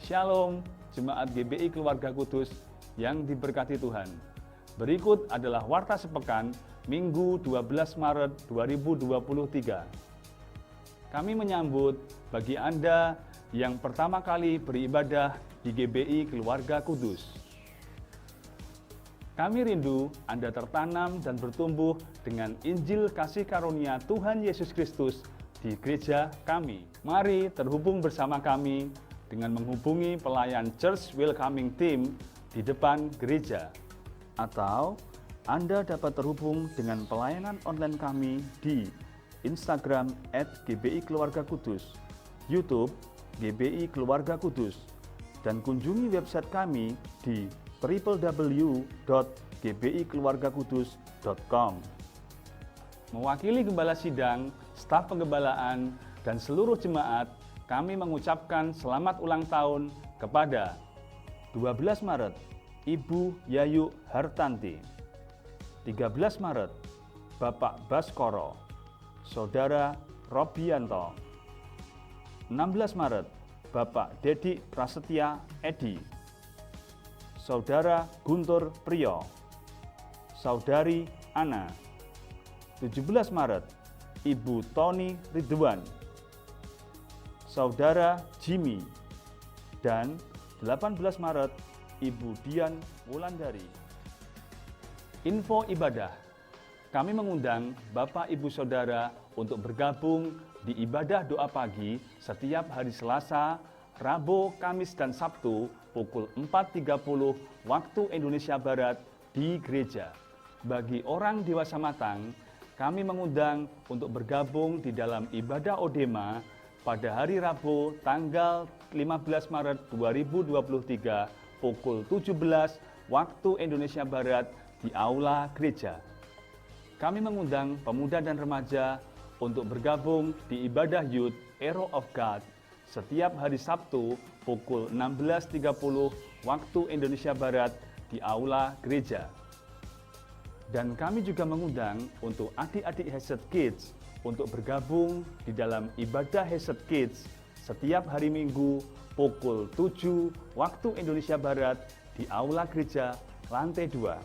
Shalom, Jemaat GBI Keluarga Kudus yang diberkati Tuhan. Berikut adalah Warta Sepekan Minggu 12 Maret 2023. Kami menyambut bagi Anda yang pertama kali beribadah di GBI Keluarga Kudus. Kami rindu Anda tertanam dan bertumbuh dengan Injil kasih karunia Tuhan Yesus Kristus di gereja kami. Mari terhubung bersama kami dengan menghubungi pelayan Church Welcoming Team di depan gereja. Atau Anda dapat terhubung dengan pelayanan online kami di Instagram @GBI Keluarga Kudus, YouTube GBI Keluarga Kudus, dan kunjungi website kami di www.gbikeluargakudus.com. Mewakili Gembala Sidang, staf penggembalaan, dan seluruh jemaat, kami mengucapkan selamat ulang tahun kepada 12 Maret, Ibu Yayu Hartanti. 13 Maret, Bapak Baskoro, Saudara Robianto. 16 Maret, Bapak Dedi Prasetya Edi. Saudara Guntur Priyo. Saudari Ana. 17 Maret, Ibu Tony Ridwan. Saudara Jimmy, dan 18 Maret, Ibu Dian Wulandari. Info ibadah. Kami mengundang Bapak Ibu Saudara untuk bergabung di ibadah doa pagi setiap hari Selasa, Rabu, Kamis, dan Sabtu pukul 4.30 waktu Indonesia Barat di gereja. Bagi orang dewasa matang, kami mengundang untuk bergabung di dalam ibadah Odema pada hari Rabu tanggal 15 Maret 2023 pukul 17 waktu Indonesia Barat di aula gereja. Kami mengundang pemuda dan remaja untuk bergabung di ibadah Youth Arrow of God setiap hari Sabtu pukul 16.30 waktu Indonesia Barat di aula gereja. Dan kami juga mengundang untuk adik-adik Hesed Kids untuk bergabung di dalam ibadah Hesed Kids setiap hari Minggu pukul 7 waktu Indonesia Barat di aula gereja lantai 2.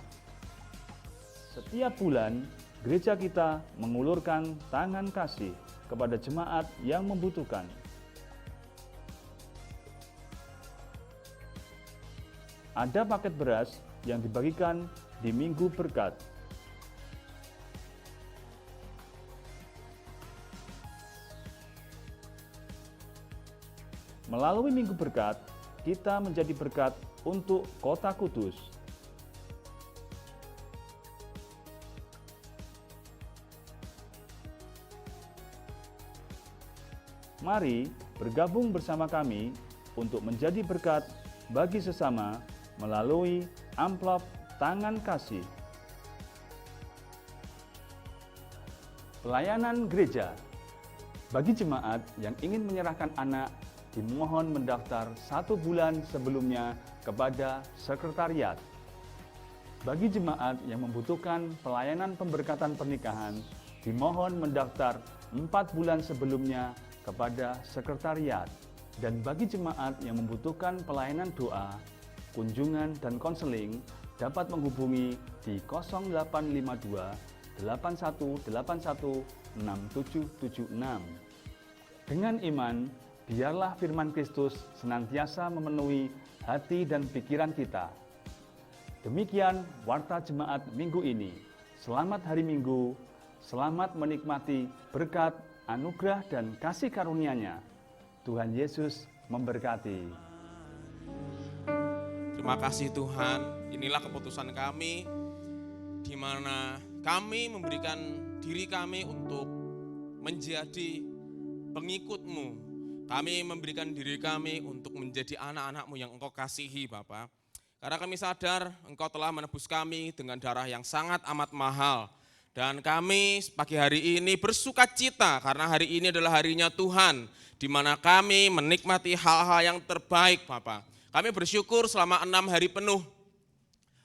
Setiap bulan, gereja kita mengulurkan tangan kasih kepada jemaat yang membutuhkan. Ada paket beras yang dibagikan di Minggu Berkat. Melalui Minggu Berkat, kita menjadi berkat untuk Kota Kudus. Mari bergabung bersama kami untuk menjadi berkat bagi sesama melalui amplop tangan kasih. Pelayanan gereja. Bagi jemaat yang ingin menyerahkan anak, dimohon mendaftar 1 bulan sebelumnya kepada sekretariat. Bagi jemaat yang membutuhkan pelayanan pemberkatan pernikahan, dimohon mendaftar 4 bulan sebelumnya kepada sekretariat. Dan bagi jemaat yang membutuhkan pelayanan doa, kunjungan, dan konseling, dapat menghubungi di 0852 8181 6776. Dengan iman, biarlah firman Kristus senantiasa memenuhi hati dan pikiran kita. Demikian Warta Jemaat minggu ini. Selamat hari Minggu, selamat menikmati berkat, anugerah, dan kasih karunia-Nya. Tuhan Yesus memberkati. Terima kasih Tuhan, inilah keputusan kami, di mana kami memberikan diri kami untuk menjadi pengikut-Mu. Kami memberikan diri kami untuk menjadi anak-anak-Mu yang Engkau kasihi Bapa. Karena kami sadar Engkau telah menebus kami dengan darah yang sangat amat mahal. Dan kami pagi hari ini bersuka cita karena hari ini adalah harinya Tuhan, di mana kami menikmati hal-hal yang terbaik Bapa. Kami bersyukur selama 6 hari penuh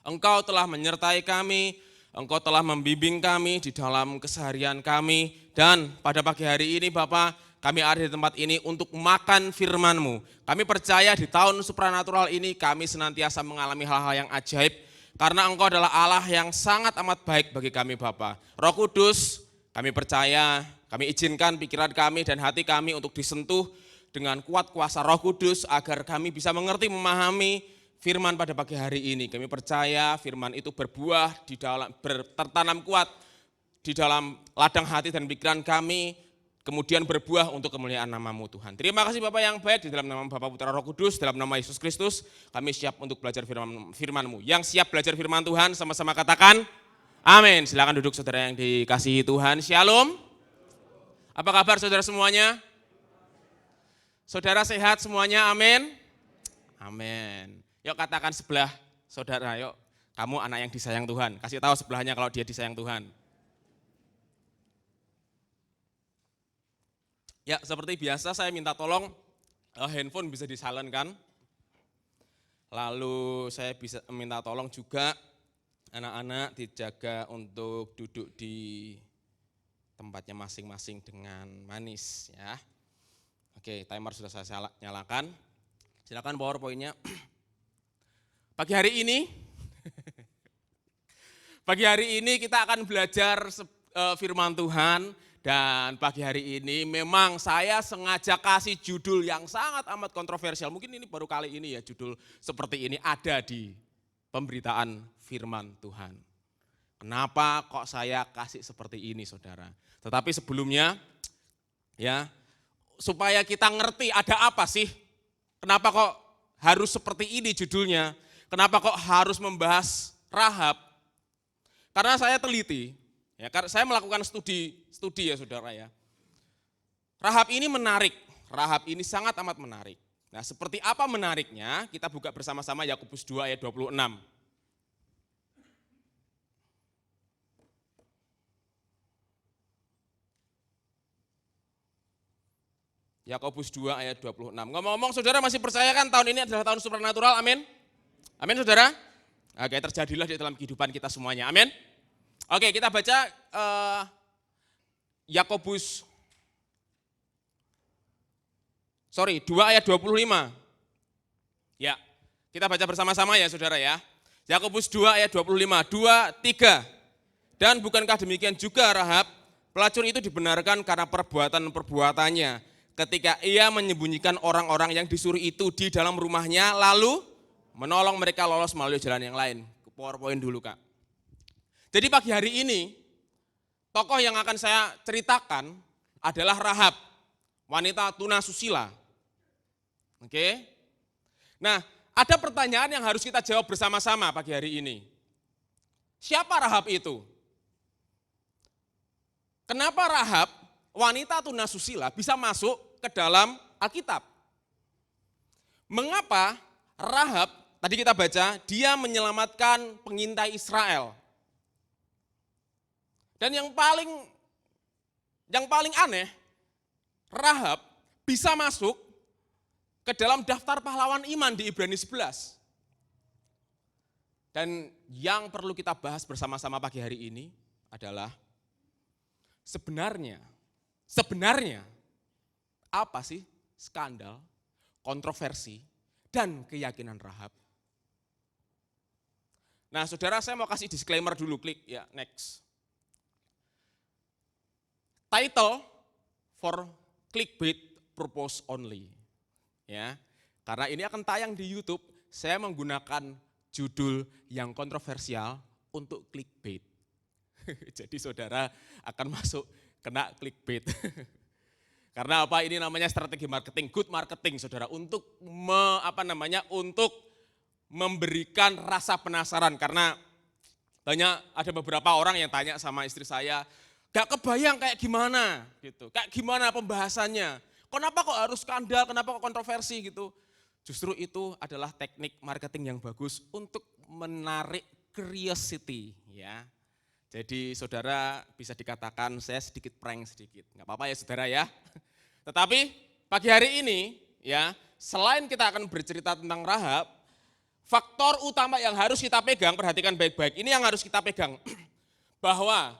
Engkau telah menyertai kami, Engkau telah membimbing kami di dalam keseharian kami. Dan pada pagi hari ini Bapa, kami ada di tempat ini untuk makan firman-Mu. Kami percaya di tahun supranatural ini kami senantiasa mengalami hal-hal yang ajaib, karena Engkau adalah Allah yang sangat amat baik bagi kami Bapa. Roh Kudus, kami percaya, kami izinkan pikiran kami dan hati kami untuk disentuh dengan kuat kuasa Roh Kudus agar kami bisa mengerti, memahami firman pada pagi hari ini. Kami percaya firman itu berbuah di dalam, tertanam kuat di dalam ladang hati dan pikiran kami, kemudian berbuah untuk kemuliaan nama-Mu Tuhan. Terima kasih Bapak yang baik, di dalam nama Bapa, Putra, Roh Kudus, dalam nama Yesus Kristus, kami siap untuk belajar firman-Mu. Yang siap belajar firman Tuhan, sama-sama katakan, amin. Silakan duduk saudara yang dikasihi Tuhan. Shalom. Apa kabar saudara semuanya? Saudara sehat semuanya, amin. Amin. Yuk katakan sebelah saudara, yuk kamu anak yang disayang Tuhan. Kasih tahu sebelahnya kalau dia disayang Tuhan. Ya seperti biasa saya minta tolong handphone bisa disilentkan. Lalu saya bisa minta tolong juga anak-anak dijaga untuk duduk di tempatnya masing-masing dengan manis ya. Oke, timer sudah saya nyalakan. Silakan PowerPoint-nya. Pagi hari ini kita akan belajar firman Tuhan, dan pagi hari ini memang saya sengaja kasih judul yang sangat amat kontroversial. Mungkin ini baru kali ini ya judul seperti ini ada di pemberitaan firman Tuhan. Kenapa kok saya kasih seperti ini saudara? Tetapi sebelumnya ya, supaya kita ngerti ada apa sih, kenapa kok harus seperti ini judulnya. Kenapa kok harus membahas Rahab? Karena saya teliti, ya, karena saya melakukan studi ya saudara ya. Rahab ini menarik, Rahab ini sangat amat menarik. Nah seperti apa menariknya, kita buka bersama-sama Yakobus 2 ayat 26. Yakobus 2 ayat 26. Ngomong-ngomong saudara masih percaya kan tahun ini adalah tahun supernatural, amin? Amin saudara? Oke, terjadilah di dalam kehidupan kita semuanya, amin? Oke, kita baca Yakobus 2 ayat 25. Ya, kita baca bersama-sama ya saudara ya. Yakobus 2 ayat 25, 2, 3. Dan bukankah demikian juga Rahab, pelacur itu dibenarkan karena perbuatan-perbuatannya, ketika ia menyembunyikan orang-orang yang disuruh itu di dalam rumahnya, lalu menolong mereka lolos melalui jalan yang lain. PowerPoint dulu Kak. Jadi pagi hari ini, tokoh yang akan saya ceritakan adalah Rahab, wanita tunasusila. Oke. Nah, ada pertanyaan yang harus kita jawab bersama-sama pagi hari ini. Siapa Rahab itu? Kenapa Rahab, wanita tunasusila, bisa masuk ke dalam Alkitab? Mengapa Rahab, tadi kita baca, dia menyelamatkan pengintai Israel. Dan yang paling aneh, Rahab bisa masuk ke dalam daftar pahlawan iman di Ibrani 11. Dan yang perlu kita bahas bersama-sama pagi hari ini adalah sebenarnya apa sih skandal, kontroversi, dan keyakinan Rahab? Nah saudara, saya mau kasih disclaimer dulu, klik ya, next. Title for clickbait purpose only. Ya, karena ini akan tayang di YouTube, saya menggunakan judul yang kontroversial untuk clickbait. Jadi saudara akan masuk kena clickbait. Karena apa? Ini namanya strategi marketing, good marketing saudara, untuk untuk memberikan rasa penasaran. Karena ada beberapa orang yang tanya sama istri saya, gak kebayang kayak gimana gitu, kayak gimana pembahasannya. Kenapa kok harus skandal, kenapa kok kontroversi gitu. Justru itu adalah teknik marketing yang bagus untuk menarik curiosity ya. Jadi saudara bisa dikatakan saya sedikit prank sedikit, nggak apa-apa ya saudara ya. Tetapi pagi hari ini ya, selain kita akan bercerita tentang Rahab, faktor utama yang harus kita pegang, perhatikan baik-baik, ini yang harus kita pegang. Bahwa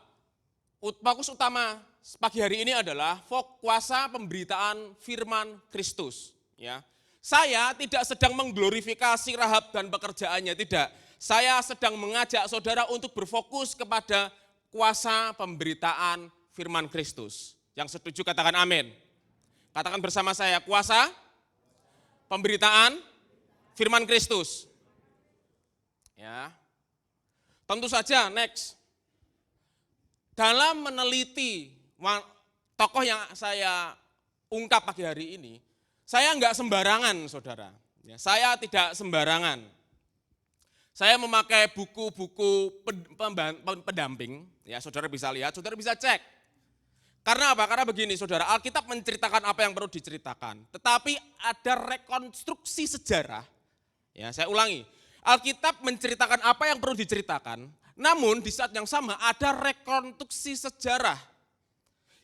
fokus utama pagi hari ini adalah kuasa pemberitaan firman Kristus. Ya, saya tidak sedang mengglorifikasi Rahab dan pekerjaannya, tidak. Saya sedang mengajak saudara untuk berfokus kepada kuasa pemberitaan firman Kristus. Yang setuju katakan amin. Katakan bersama saya, kuasa pemberitaan firman Kristus. Ya. Tentu saja next. Dalam meneliti tokoh yang saya ungkap pagi hari ini, saya enggak sembarangan, saudara. Ya, saya tidak sembarangan. Saya memakai buku-buku pendamping, ya saudara bisa lihat, saudara bisa cek. Karena apa? Karena begini saudara, Alkitab menceritakan apa yang perlu diceritakan. Tetapi ada rekonstruksi sejarah, ya saya ulangi, Alkitab menceritakan apa yang perlu diceritakan, namun di saat yang sama ada rekonstruksi sejarah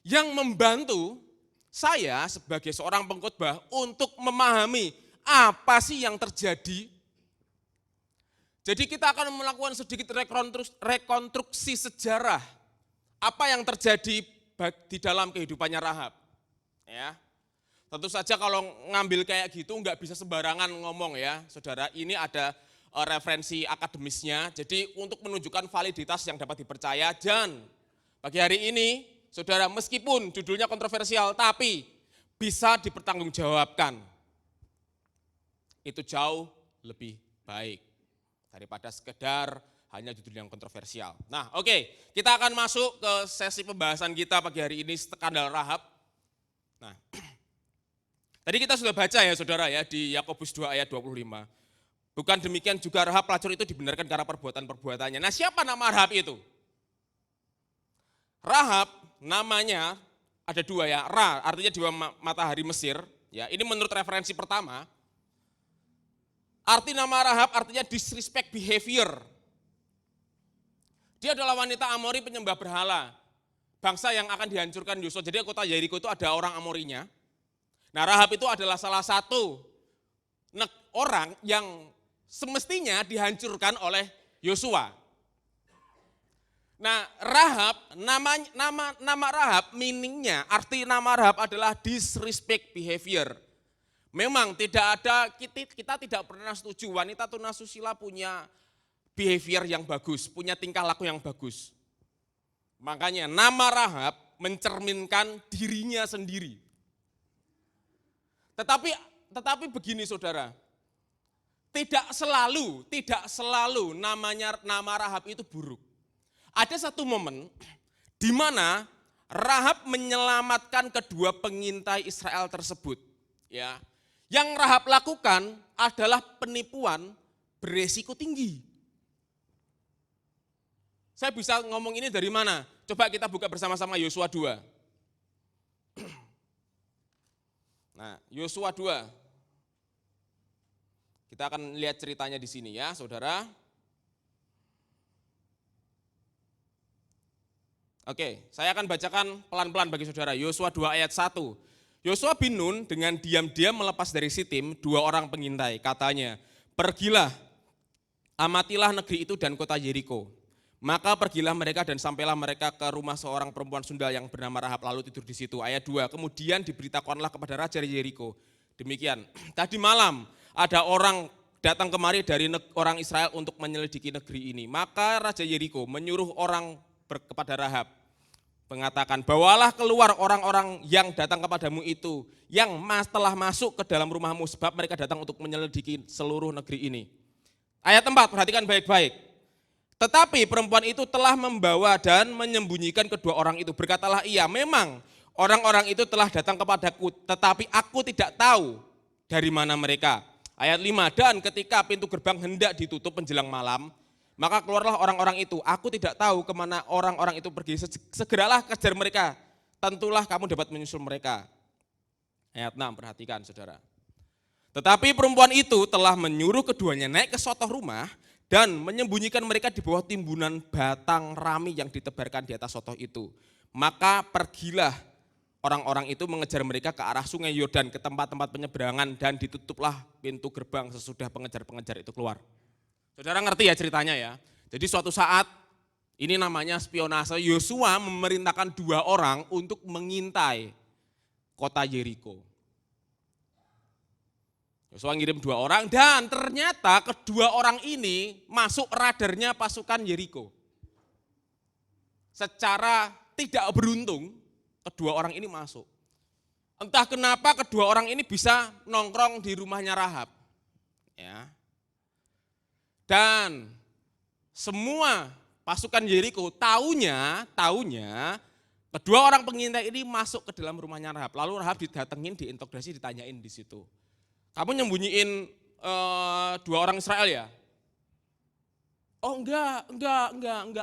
yang membantu saya sebagai seorang pengkhotbah untuk memahami apa sih yang terjadi. Jadi kita akan melakukan sedikit rekonstruksi sejarah apa yang terjadi di dalam kehidupannya Rahab. Ya. Tentu saja kalau ngambil kayak gitu nggak bisa sembarangan ngomong ya, saudara. Ini ada referensi akademisnya, jadi untuk menunjukkan validitas yang dapat dipercaya. Dan pagi hari ini, saudara, meskipun judulnya kontroversial, tapi bisa dipertanggungjawabkan. Itu jauh lebih baik daripada sekedar hanya judul yang kontroversial. Nah, oke, kita akan masuk ke sesi pembahasan kita pagi hari ini, skandal Rahab. Nah, tadi kita sudah baca ya saudara ya di Yakobus 2 ayat 25. Bukan demikian juga Rahab pelacur itu dibenarkan karena perbuatan-perbuatannya. Nah, siapa nama Rahab itu? Rahab namanya ada dua ya, Ra artinya dewa matahari Mesir. Ya, ini menurut referensi pertama. Arti nama Rahab artinya disrespect behavior. Dia adalah wanita Amori penyembah berhala. Bangsa yang akan dihancurkan Yosua. Jadi kota Yeriko itu ada orang Amorinya. Nah, Rahab itu adalah salah satu orang yang semestinya dihancurkan oleh Yosua. Nah, Rahab, nama Rahab meaningnya, arti nama Rahab adalah disrespect behavior. Memang tidak ada, kita tidak pernah setuju wanita tunasusila punya behavior yang bagus, punya tingkah laku yang bagus. Makanya nama Rahab mencerminkan dirinya sendiri. Tetapi begini saudara, tidak selalu nama Rahab itu buruk. Ada satu momen di mana Rahab menyelamatkan kedua pengintai Israel tersebut. Ya, yang Rahab lakukan adalah penipuan beresiko tinggi. Saya bisa ngomong ini dari mana? Coba kita buka bersama-sama Yosua 2. Nah, Yosua 2. Kita akan lihat ceritanya di sini ya, saudara. Oke, saya akan bacakan pelan-pelan bagi saudara. Yosua 2 ayat 1. Yosua bin Nun dengan diam-diam melepas dari Sitim 2 orang pengintai. Katanya, pergilah, amatilah negeri itu dan kota Yeriko. Maka pergilah mereka dan sampailah mereka ke rumah seorang perempuan sundal yang bernama Rahab lalu tidur di situ. Ayat 2, kemudian diberitakanlah kepada raja Yeriko. Demikian, tadi malam ada orang datang kemari dari orang Israel untuk menyelidiki negeri ini. Maka Raja Yeriko menyuruh orang kepada Rahab, mengatakan, bawalah keluar orang-orang yang datang kepadamu itu, yang telah masuk ke dalam rumahmu, sebab mereka datang untuk menyelidiki seluruh negeri ini. Ayat 4, perhatikan baik-baik. Tetapi perempuan itu telah membawa dan menyembunyikan kedua orang itu. Berkatalah ia, memang orang-orang itu telah datang kepadaku, tetapi aku tidak tahu dari mana mereka. Ayat 5, dan ketika pintu gerbang hendak ditutup menjelang malam, maka keluarlah orang-orang itu. Aku tidak tahu kemana orang-orang itu pergi, segeralah kejar mereka, tentulah kamu dapat menyusul mereka. Ayat 6, perhatikan saudara. Tetapi perempuan itu telah menyuruh keduanya naik ke suatu rumah dan menyembunyikan mereka di bawah timbunan batang rami yang ditebarkan di atas sotoh itu. Maka pergilah orang-orang itu mengejar mereka ke arah sungai Yordan, ke tempat-tempat penyeberangan, dan ditutuplah pintu gerbang sesudah pengejar-pengejar itu keluar. Saudara ngerti ya ceritanya ya. Jadi suatu saat Ini namanya spionase. Yosua memerintahkan 2 orang untuk mengintai kota Yeriko. Yosua ngirim 2 orang dan ternyata kedua orang ini masuk radarnya pasukan Yeriko. Secara tidak beruntung, kedua orang ini masuk. Entah kenapa kedua orang ini bisa nongkrong di rumahnya Rahab. Ya. Dan semua pasukan Yeriko taunya kedua orang pengintai ini masuk ke dalam rumahnya Rahab. Lalu Rahab didatengin, diinterogasi, ditanyain di situ. Kamu nyembunyiin 2 orang Israel ya? Oh enggak,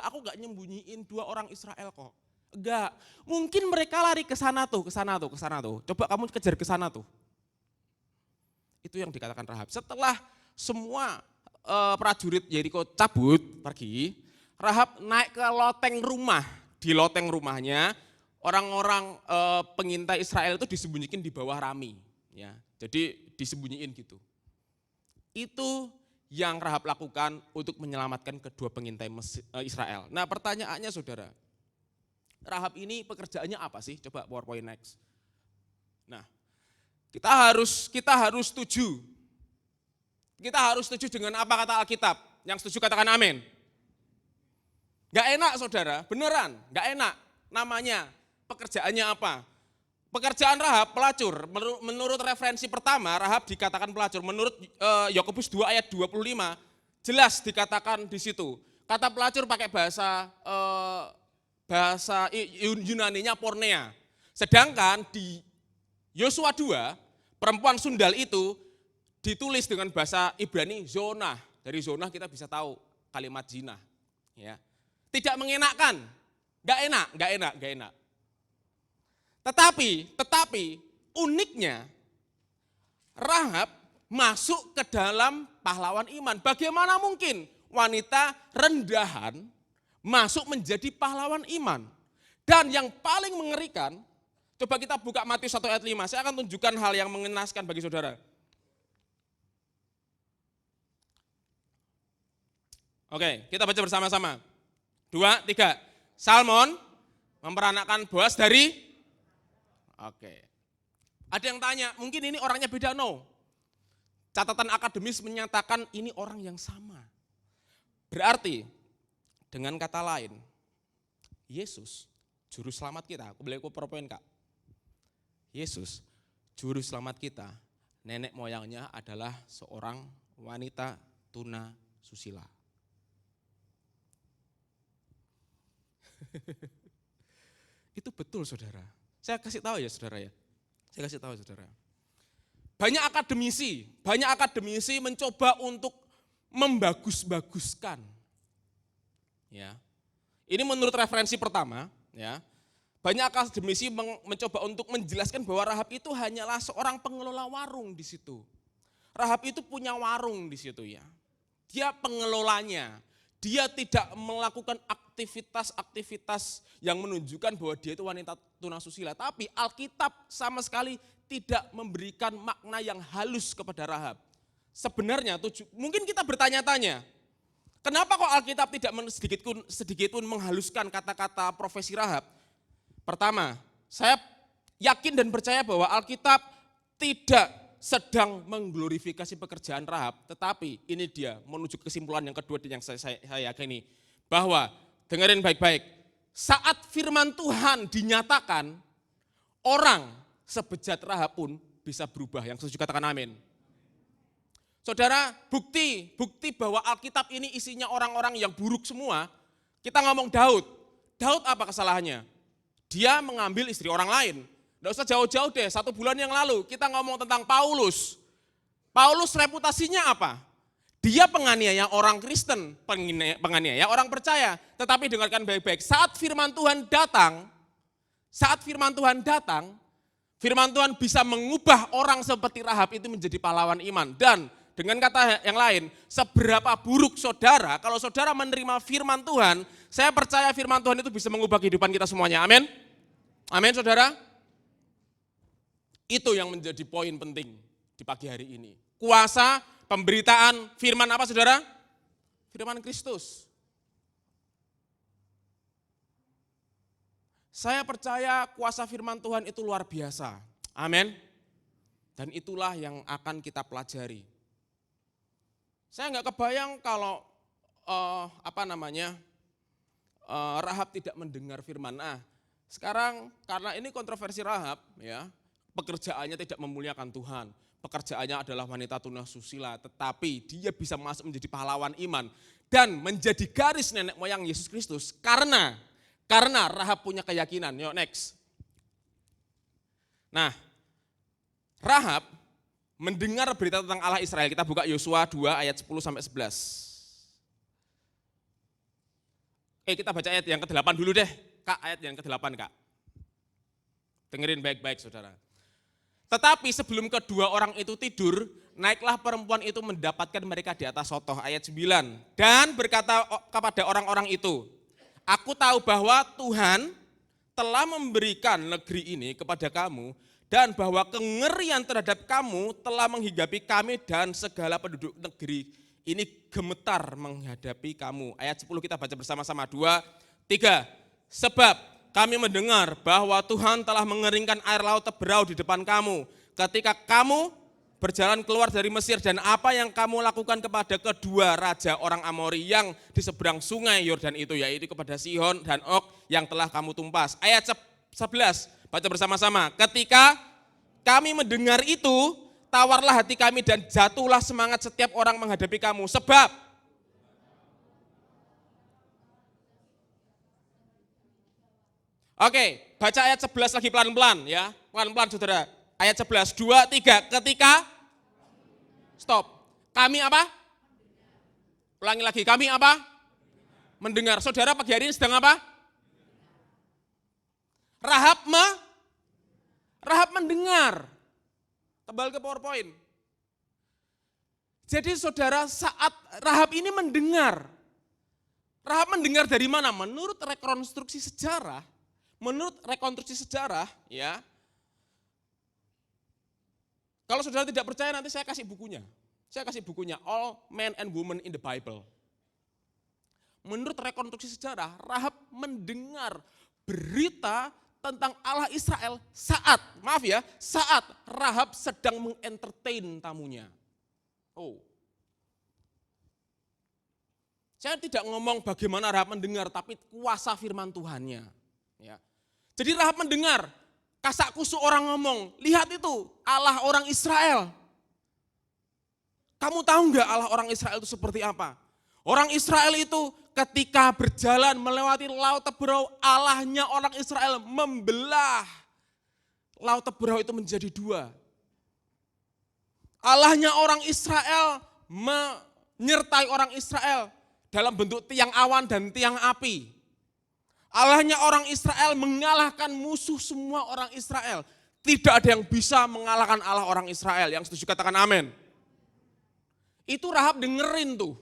aku enggak nyembunyiin 2 orang Israel kok. Enggak, mungkin mereka lari ke sana tuh. Coba kamu kejar ke sana tuh. Itu yang dikatakan Rahab. Setelah semua prajurit Yeriko cabut pergi, Rahab naik ke loteng rumah. Di loteng rumahnya orang-orang pengintai Israel itu disembunyikan di bawah rami. Ya, jadi disembunyiin gitu. Itu yang Rahab lakukan untuk menyelamatkan kedua pengintai Israel. Nah pertanyaannya saudara, Rahab ini pekerjaannya apa sih? Coba PowerPoint next. Nah, kita harus setuju. Kita harus setuju dengan apa kata Alkitab. Yang setuju katakan amin. Gak enak saudara, beneran gak enak. Namanya, pekerjaannya apa? Pekerjaan Rahab pelacur. Menurut referensi pertama, Rahab dikatakan pelacur. Menurut Yakobus 2 ayat 25, jelas dikatakan di situ. Kata pelacur pakai bahasa Yunaninya pornea. Sedangkan di Yosua 2, perempuan sundal itu ditulis dengan bahasa Ibrani zonah. Dari zonah kita bisa tahu kalimat zina. Ya. Tidak mengenakkan, gak enak. Tetapi uniknya Rahab masuk ke dalam pahlawan iman. Bagaimana mungkin wanita rendahan masuk menjadi pahlawan iman? Dan yang paling mengerikan, coba kita buka Matius 1 ayat 5. Saya akan tunjukkan hal yang mengenaskan bagi saudara. Oke, kita baca bersama-sama. 2, 3. Salmon memperanakkan Boas dari... Oke. Ada yang tanya, mungkin ini orangnya beda? No. Catatan akademis menyatakan ini orang yang sama. Berarti, dengan kata lain, Yesus, juru selamat kita. Aku boleh PowerPoint Kak? Yesus, juru selamat kita, nenek moyangnya adalah seorang wanita tuna susila. Itu betul saudara. Saya kasih tahu ya saudara ya. Banyak akademisi mencoba untuk membagus-baguskan. Ya. Ini menurut referensi pertama, ya. Banyak akademisi mencoba untuk menjelaskan bahwa Rahab itu hanyalah seorang pengelola warung di situ. Rahab itu punya warung di situ ya. Dia pengelolanya. Dia tidak melakukan aktivitas-aktivitas yang menunjukkan bahwa dia itu wanita tunasusila. Tapi Alkitab sama sekali tidak memberikan makna yang halus kepada Rahab. Sebenarnya mungkin kita bertanya-tanya, kenapa kok Alkitab tidak sedikit pun menghaluskan kata-kata profesi Rahab? Pertama, saya yakin dan percaya bahwa Alkitab tidak sedang mengglorifikasi pekerjaan Rahab, tetapi ini dia menuju kesimpulan yang kedua yang saya yakini, bahwa dengerin baik-baik, saat firman Tuhan dinyatakan, orang sebejat Rahab pun bisa berubah. Yang setuju katakan amin. Saudara, bukti bahwa Alkitab ini isinya orang-orang yang buruk semua. Kita ngomong Daud apa kesalahannya? Dia mengambil istri orang lain. Nggak usah jauh-jauh deh, 1 bulan yang lalu kita ngomong tentang Paulus. Paulus reputasinya apa? Dia penganiaya orang Kristen, penganiaya orang percaya. Tetapi dengarkan baik-baik, saat firman Tuhan datang, firman Tuhan bisa mengubah orang seperti Rahab itu menjadi pahlawan iman. Dan dengan kata yang lain, seberapa buruk saudara, kalau saudara menerima firman Tuhan, saya percaya firman Tuhan itu bisa mengubah kehidupan kita semuanya. Amin? Amin saudara? Itu yang menjadi poin penting di pagi hari ini. Kuasa pemberitaan firman apa saudara? Firman Kristus. Saya percaya kuasa firman Tuhan itu luar biasa. Amin. Dan itulah yang akan kita pelajari. Saya nggak kebayang kalau Rahab tidak mendengar firman. Nah, sekarang karena ini kontroversi Rahab, ya, pekerjaannya tidak memuliakan Tuhan. Pekerjaannya adalah wanita tunasusila, tetapi dia bisa masuk menjadi pahlawan iman dan menjadi garis nenek moyang Yesus Kristus karena Rahab punya keyakinan. Yuk next. Nah, Rahab mendengar berita tentang Allah Israel. Kita buka Yosua 2 ayat 10 sampai 11. Kita baca ayat yang ke-8 dulu deh. Kak, ayat yang ke-8, Kak. Dengerin baik-baik, saudara. Tetapi sebelum kedua orang itu tidur, naiklah perempuan itu mendapatkan mereka di atas sotoh, ayat 9. Dan berkata kepada orang-orang itu, aku tahu bahwa Tuhan telah memberikan negeri ini kepada kamu, dan bahwa kengerian terhadap kamu telah menghinggapi kami dan segala penduduk negeri ini gemetar menghadapi kamu. Ayat 10 kita baca bersama-sama, 2, 3. Sebab kami mendengar bahwa Tuhan telah mengeringkan air laut Teberau di depan kamu ketika kamu berjalan keluar dari Mesir, dan apa yang kamu lakukan kepada kedua raja orang Amori yang di seberang sungai Yordan itu, yaitu kepada Sihon dan Og yang telah kamu tumpas. Ayat 11, baca bersama-sama. Ketika kami mendengar itu, tawarlah hati kami dan jatuhlah semangat setiap orang menghadapi kamu. Sebab Oke, baca ayat 11 lagi pelan-pelan ya. Pelan-pelan saudara. Ayat 11, 2, 3. Ketika, stop. Kami apa? Ulangi lagi, kami apa? Mendengar. Saudara pagi hari ini sedang apa? Rahab mendengar. Tebal ke PowerPoint. Jadi saudara, saat Rahab ini mendengar. Rahab mendengar dari mana? Menurut rekonstruksi sejarah, ya. Kalau saudara tidak percaya, nanti saya kasih bukunya. All Men and Women in the Bible. Menurut rekonstruksi sejarah, Rahab mendengar berita tentang Allah Israel saat Rahab sedang mengentertain tamunya. Saya tidak ngomong bagaimana Rahab mendengar, tapi kuasa firman Tuhannya. Ya. Jadi Rahab mendengar, kasak kusuk orang ngomong, lihat itu Allah orang Israel. Kamu tahu enggak Allah orang Israel itu seperti apa? Orang Israel itu ketika berjalan melewati Laut Teberau, Allahnya orang Israel membelah Laut Teberau itu menjadi dua. Allahnya orang Israel menyertai orang Israel dalam bentuk tiang awan dan tiang api. Allahnya orang Israel mengalahkan musuh semua orang Israel. Tidak ada yang bisa mengalahkan Allah orang Israel. Yang setuju katakan amin. Itu Rahab dengerin tuh.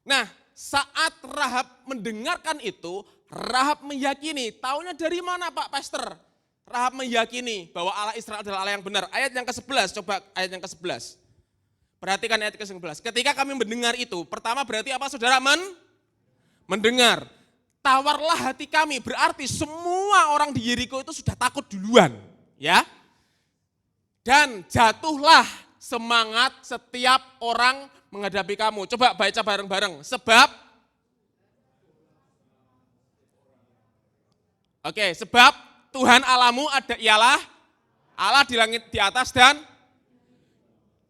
Nah, saat Rahab mendengarkan itu, Rahab meyakini. Taunya dari mana Pak Pastor? Rahab meyakini bahwa Allah Israel adalah Allah yang benar. Ayat yang ke-11, coba ayat yang ke-11. Perhatikan ayat ke-11. Ketika kami mendengar itu, pertama berarti apa saudara? Mendengar. Tawarlah hati kami, berarti semua orang di Yeriko itu sudah takut duluan, ya. Dan jatuhlah semangat setiap orang menghadapi kamu. Coba baca bareng-bareng. Sebab Tuhan Allahmu ialah Allah di langit di atas dan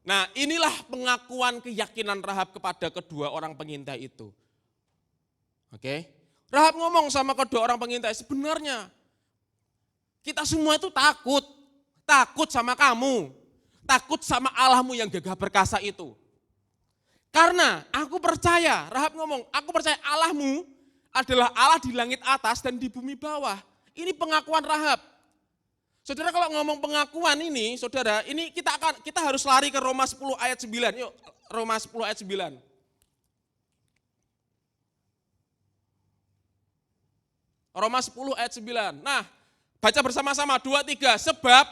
nah, inilah pengakuan keyakinan Rahab kepada kedua orang pengintai itu. Oke. Rahab ngomong sama kedua orang pengintai, sebenarnya kita semua itu takut sama kamu, takut sama Allahmu yang gagah perkasa itu. Karena aku percaya, Rahab ngomong, aku percaya Allahmu adalah Allah di langit atas dan di bumi bawah. Ini pengakuan Rahab. Saudara kalau ngomong pengakuan ini, saudara, ini kita harus lari ke Roma 10 ayat 9. Yuk, Roma 10 ayat 9. Roma 10 ayat 9. Nah, baca bersama-sama 2, 3. Sebab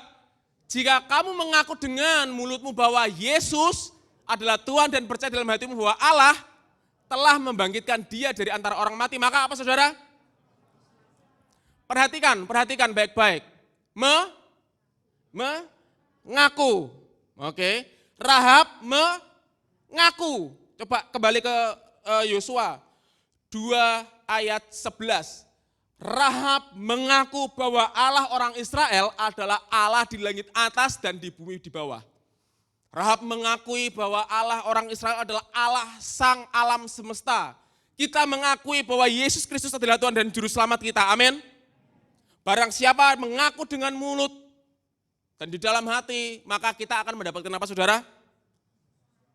jika kamu mengaku dengan mulutmu bahwa Yesus adalah Tuhan dan percaya dalam hatimu bahwa Allah telah membangkitkan dia dari antara orang mati, maka apa saudara? perhatikan baik-baik. Mengaku. Oke. Rahab mengaku. Coba kembali ke Yosua 2 ayat 11. Rahab mengaku bahwa Allah orang Israel adalah Allah di langit atas dan di bumi di bawah. Rahab mengakui bahwa Allah orang Israel adalah Allah sang alam semesta. Kita mengakui bahwa Yesus Kristus adalah Tuhan dan Juru Selamat kita. Amin. Barang siapa mengaku dengan mulut dan di dalam hati, maka kita akan mendapatkan apa saudara?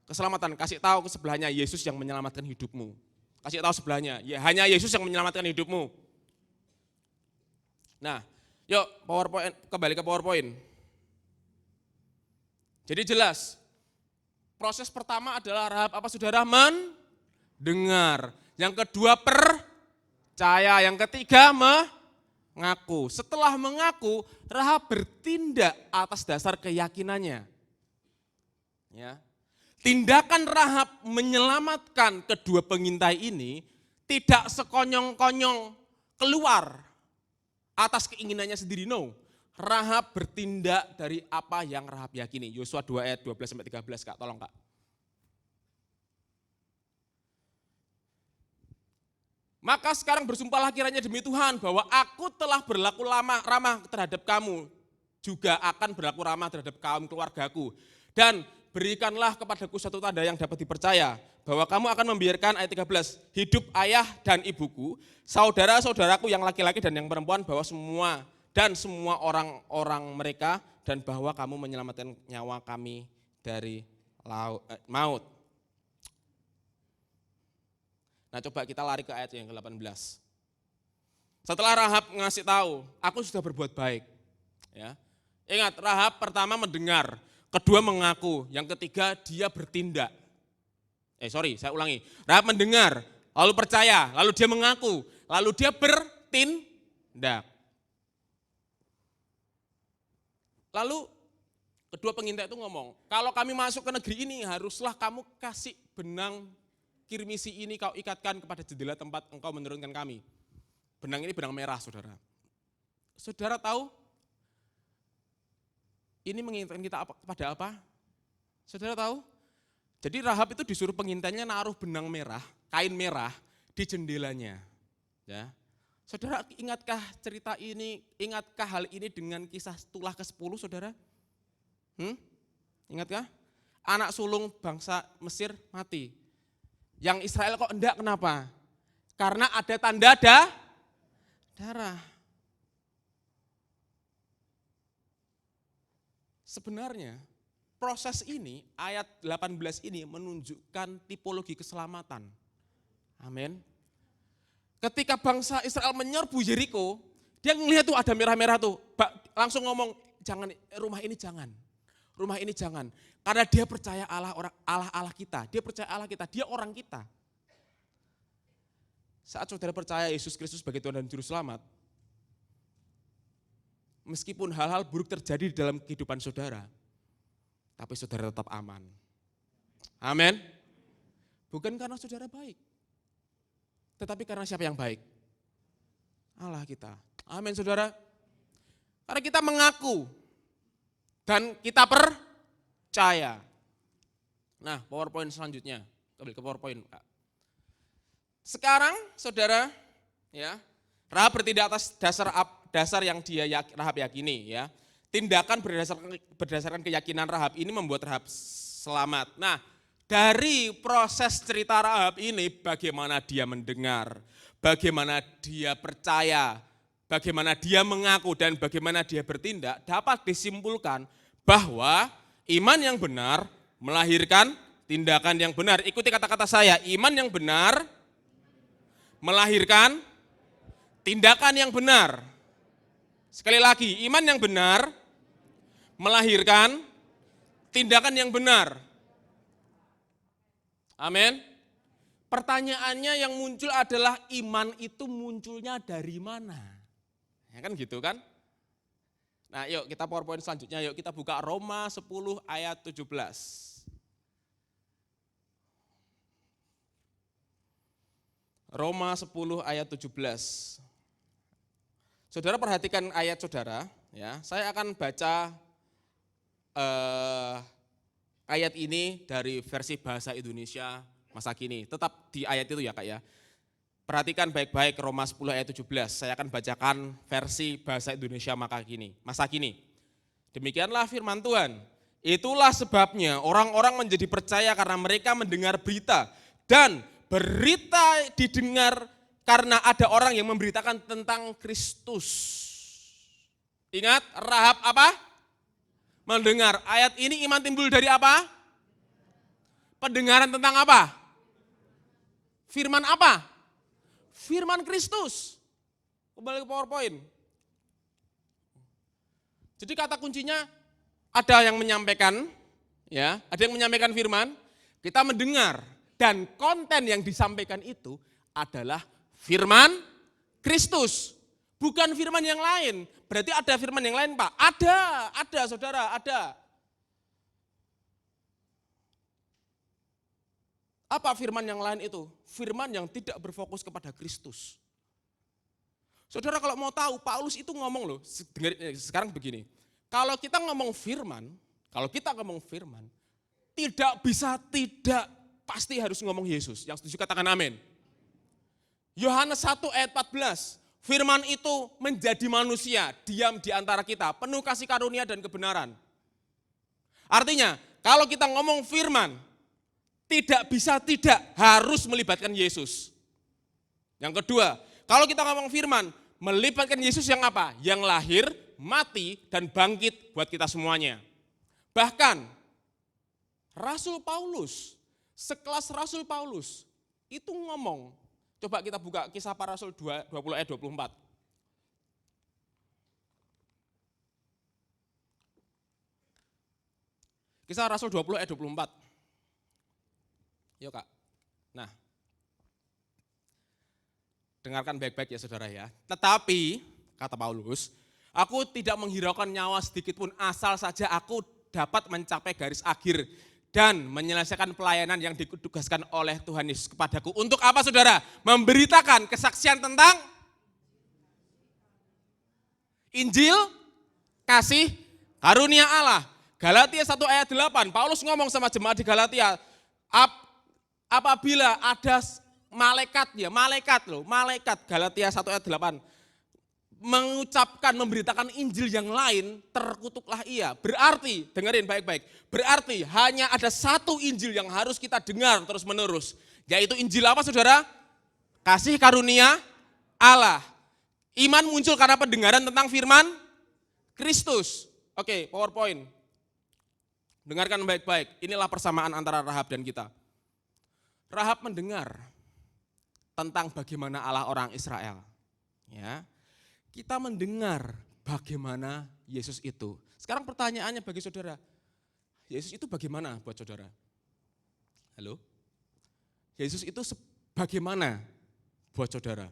Keselamatan. Kasih tahu ke sebelahnya, Yesus yang menyelamatkan hidupmu. Kasih tahu sebelahnya, ya hanya Yesus yang menyelamatkan hidupmu. Nah, yuk PowerPoint, kembali ke PowerPoint. Jadi jelas, proses pertama adalah Rahab apa saudara? Mendengar. Yang kedua percaya. Yang ketiga mengaku. Setelah mengaku, Rahab bertindak atas dasar keyakinannya. Ya. Tindakan Rahab menyelamatkan kedua pengintai ini tidak sekonyong-konyong keluar atas keinginannya sendiri, no. Rahab bertindak dari apa yang Rahab yakini. Yosua 2 ayat 12-13, Kak, tolong Kak. Maka sekarang bersumpahlah kiranya demi Tuhan bahwa aku telah berlaku ramah terhadap kamu, juga akan berlaku ramah terhadap kaum keluargaku. Dan berikanlah kepadaku satu tanda yang dapat dipercaya, bahwa kamu akan membiarkan, ayat 13, hidup ayah dan ibuku, saudara-saudaraku yang laki-laki dan yang perempuan, bahwa semua orang-orang mereka, dan bahwa kamu menyelamatkan nyawa kami dari maut. Nah coba kita lari ke ayat yang ke-18. Setelah Rahab ngasih tahu, aku sudah berbuat baik. Ya. Ingat, Rahab pertama mendengar, kedua mengaku, yang ketiga dia bertindak. Saya ulangi. Rahab mendengar, lalu percaya, lalu dia mengaku, lalu dia bertindak. Lalu kedua pengintai itu ngomong, kalau kami masuk ke negeri ini haruslah kamu kasih benang kirmisi ini kau ikatkan kepada jendela tempat engkau menurunkan kami. Benang ini benang merah, saudara. Saudara tahu ini mengingatkan kita kepada apa? Saudara tahu? Jadi Rahab itu disuruh pengintainya naruh benang merah, kain merah di jendelanya. Ya. Saudara ingatkah cerita ini, ingatkah hal ini dengan kisah tulah ke-10 saudara? Ingatkah? Anak sulung bangsa Mesir mati. Yang Israel kok enggak, kenapa? Karena ada tanda darah. Sebenarnya proses ini, ayat 18 ini menunjukkan tipologi keselamatan. Amin. Ketika bangsa Israel menyerbu Yeriko, dia ngelihat tuh ada merah-merah tuh, langsung ngomong, jangan, rumah ini jangan. Karena dia percaya Allah kita, dia percaya Allah kita, dia orang kita. Saat saudara percaya Yesus Kristus sebagai Tuhan dan Juru Selamat, meskipun hal-hal buruk terjadi di dalam kehidupan saudara, tapi saudara tetap aman. Amin. Bukan karena saudara baik, tetapi karena siapa yang baik? Allah kita. Amin saudara. Karena kita mengaku dan kita percaya. Nah, PowerPoint selanjutnya. Kembali ke PowerPoint. Sekarang saudara, ya, Rahab bertindak atas dasar yang Rahab yakini, ya. Tindakan berdasarkan keyakinan Rahab ini membuat Rahab selamat. Nah, dari proses cerita Rahab ini, bagaimana dia mendengar, bagaimana dia percaya, bagaimana dia mengaku, dan bagaimana dia bertindak, dapat disimpulkan bahwa iman yang benar melahirkan tindakan yang benar. Ikuti kata-kata saya, iman yang benar melahirkan tindakan yang benar. Sekali lagi, iman yang benar melahirkan tindakan yang benar. Amin. Pertanyaannya yang muncul adalah iman itu munculnya dari mana? Ya kan gitu kan? Nah yuk kita PowerPoint selanjutnya, yuk kita buka Roma 10 ayat 17. Roma 10 ayat 17. Saudara perhatikan ayat saudara, ya. Saya akan baca ayat ini dari versi bahasa Indonesia masa kini. Tetap di ayat itu ya Kak ya. Perhatikan baik-baik Roma 10 ayat 17. Saya akan bacakan versi bahasa Indonesia masa kini. Demikianlah firman Tuhan. Itulah sebabnya orang-orang menjadi percaya karena mereka mendengar berita. Dan berita didengar karena ada orang yang memberitakan tentang Kristus. Ingat, Rahab apa? Mendengar. Ayat ini iman timbul dari apa? Pendengaran tentang apa? Firman apa? Firman Kristus. Kembali ke PowerPoint. Jadi kata kuncinya ada yang menyampaikan, ya, ada yang menyampaikan firman, kita mendengar dan konten yang disampaikan itu adalah firman Kristus, bukan firman yang lain. Berarti ada firman yang lain, Pak? Ada saudara, ada. Apa firman yang lain itu? Firman yang tidak berfokus kepada Kristus. Saudara kalau mau tahu, Paulus itu ngomong loh, sekarang begini, kalau kita ngomong firman, tidak bisa tidak, pasti harus ngomong Yesus. Yang setuju katakan amin. Yohanes 1 ayat 14, firman itu menjadi manusia, diam di antara kita, penuh kasih karunia dan kebenaran. Artinya, kalau kita ngomong firman, tidak bisa tidak, harus melibatkan Yesus. Yang kedua, kalau kita ngomong firman, melibatkan Yesus yang apa? Yang lahir, mati, dan bangkit buat kita semuanya. Bahkan, Rasul Paulus, sekelas Rasul Paulus, itu ngomong, coba kita buka Kisah Para Rasul 20 ayat 24. Kisah Rasul 20 ayat 24. Yuk Kak. Nah, dengarkan baik-baik ya saudara ya. Tetapi, kata Paulus, aku tidak menghiraukan nyawa sedikit pun asal saja aku dapat mencapai garis akhir dan menyelesaikan pelayanan yang ditugaskan oleh Tuhan Yesus kepadaku. Untuk apa saudara? Memberitakan kesaksian tentang Injil, kasih, karunia Allah. Galatia 1 ayat 8, Paulus ngomong sama jemaat di Galatia, apabila ada malaikat Galatia 1 ayat 8, mengucapkan, memberitakan Injil yang lain, terkutuklah ia. Berarti, dengerin baik-baik, berarti hanya ada satu Injil yang harus kita dengar terus menerus, yaitu Injil apa saudara? Kasih karunia Allah. Iman muncul karena pendengaran tentang firman Kristus. Oke, PowerPoint. Dengarkan baik-baik, inilah persamaan antara Rahab dan kita. Rahab mendengar tentang bagaimana Allah orang Israel. Ya. Kita mendengar bagaimana Yesus itu. Sekarang pertanyaannya bagi saudara, Yesus itu bagaimana buat saudara? Halo? Yesus itu bagaimana buat saudara?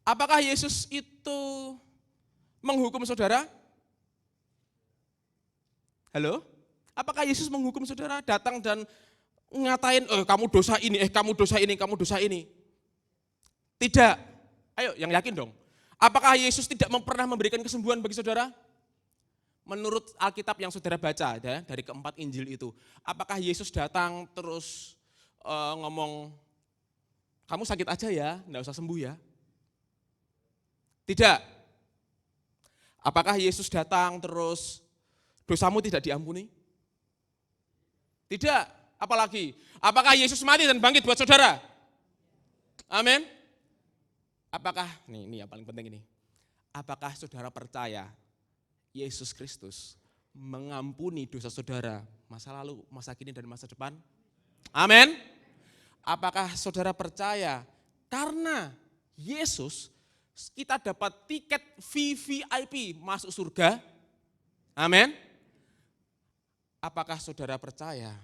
Apakah Yesus itu menghukum saudara? Halo? Apakah Yesus menghukum saudara? Datang dan ngatain, kamu dosa ini, kamu dosa ini, kamu dosa ini. Tidak. Ayo, yang yakin dong. Apakah Yesus tidak pernah memberikan kesembuhan bagi saudara? Menurut Alkitab yang saudara baca ya, dari keempat Injil itu, apakah Yesus datang terus ngomong, kamu sakit aja ya, enggak usah sembuh ya? Tidak. Apakah Yesus datang terus dosamu tidak diampuni? Tidak. Apalagi, apakah Yesus mati dan bangkit buat saudara? Amin. Apakah, ini yang paling penting ini, apakah saudara percaya Yesus Kristus mengampuni dosa saudara masa lalu, masa kini, dan masa depan? Amin. Apakah saudara percaya karena Yesus kita dapat tiket VVIP masuk surga? Amin. Apakah saudara percaya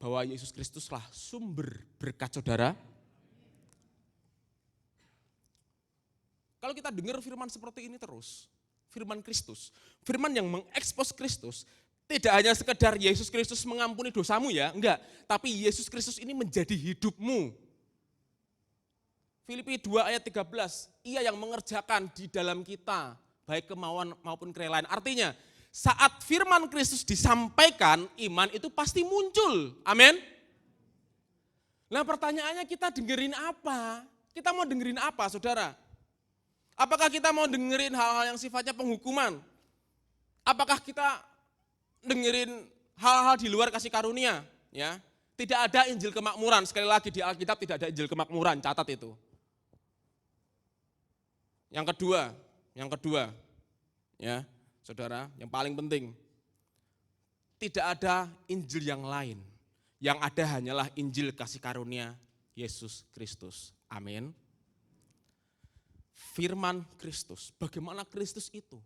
bahwa Yesus Kristuslah sumber berkat saudara? Kalau kita dengar firman seperti ini terus, firman Kristus, firman yang mengekspos Kristus, tidak hanya sekedar Yesus Kristus mengampuni dosamu ya, enggak. Tapi Yesus Kristus ini menjadi hidupmu. Filipi 2 ayat 13, ia yang mengerjakan di dalam kita, baik kemauan maupun kerelaan. Artinya, saat firman Kristus disampaikan, iman itu pasti muncul. Amin. Nah pertanyaannya kita dengerin apa? Kita mau dengerin apa saudara? Apakah kita mau dengerin hal-hal yang sifatnya penghukuman? Apakah kita dengerin hal-hal di luar kasih karunia? Ya, tidak ada Injil kemakmuran. Sekali lagi di Alkitab tidak ada Injil kemakmuran, catat itu. Yang kedua, ya saudara, yang paling penting, tidak ada Injil yang lain. Yang ada hanyalah Injil kasih karunia Yesus Kristus. Amin. Firman Kristus, bagaimana Kristus itu?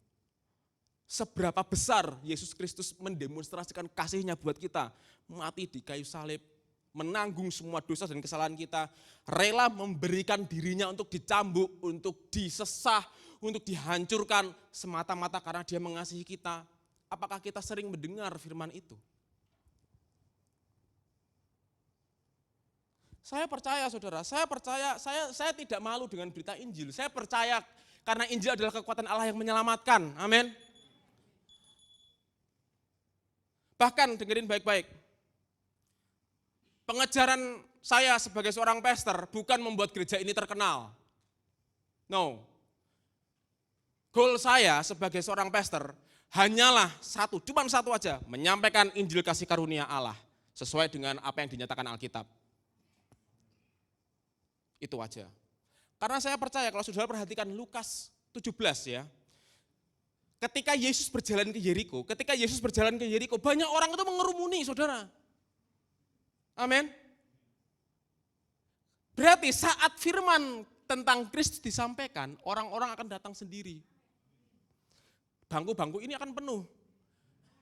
Seberapa besar Yesus Kristus mendemonstrasikan kasihnya buat kita. Mati di kayu salib, menanggung semua dosa dan kesalahan kita. Rela memberikan dirinya untuk dicambuk, untuk disesah, untuk dihancurkan. Semata-mata karena dia mengasihi kita. Apakah kita sering mendengar firman itu? Saya percaya saudara, saya tidak malu dengan berita Injil. Saya percaya karena Injil adalah kekuatan Allah yang menyelamatkan. Amin. Bahkan dengerin baik-baik. Pengejaran saya sebagai seorang pastor bukan membuat gereja ini terkenal. No. Goal saya sebagai seorang pastor hanyalah cuma satu aja, menyampaikan Injil kasih karunia Allah sesuai dengan apa yang dinyatakan Alkitab. Itu aja. Karena saya percaya kalau saudara perhatikan Lukas 17 ya. Ketika Yesus berjalan ke Yeriko, banyak orang itu mengerumuni saudara. Amin. Berarti saat firman tentang Kristus disampaikan, orang-orang akan datang sendiri. Bangku-bangku ini akan penuh.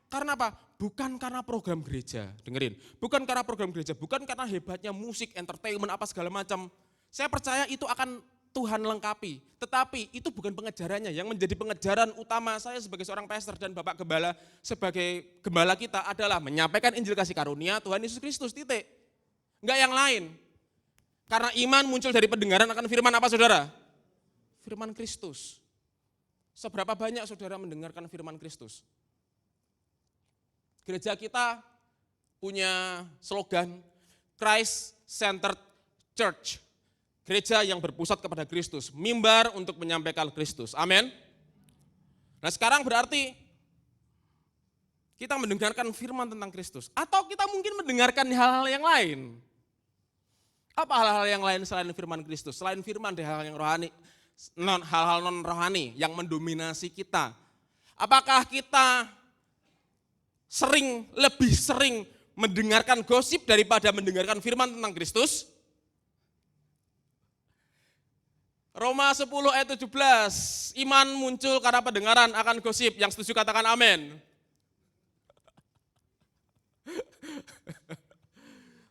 Karena apa? Bukan karena program gereja, dengerin. Bukan karena program gereja, bukan karena hebatnya musik, entertainment, apa segala macam. Saya percaya itu akan Tuhan lengkapi. Tetapi itu bukan pengejarannya. Yang menjadi pengejaran utama saya sebagai seorang pastor dan Bapak Gembala sebagai gembala kita adalah menyampaikan Injil kasih karunia Tuhan Yesus Kristus, titik. Enggak yang lain. Karena iman muncul dari pendengaran akan firman apa saudara? Firman Kristus. Seberapa banyak saudara mendengarkan firman Kristus? Gereja kita punya slogan Christ Centered Church. Gereja yang berpusat kepada Kristus, mimbar untuk menyampaikan Kristus. Amin. Nah sekarang berarti kita mendengarkan firman tentang Kristus. Atau kita mungkin mendengarkan hal-hal yang lain. Apa hal-hal yang lain selain firman Kristus? Selain firman ada hal-hal yang rohani, hal-hal non rohani yang mendominasi kita. Apakah kita lebih sering mendengarkan gosip daripada mendengarkan firman tentang Kristus? Roma 10 ayat 17, iman muncul karena pendengaran akan gosip. Yang setuju katakan amin.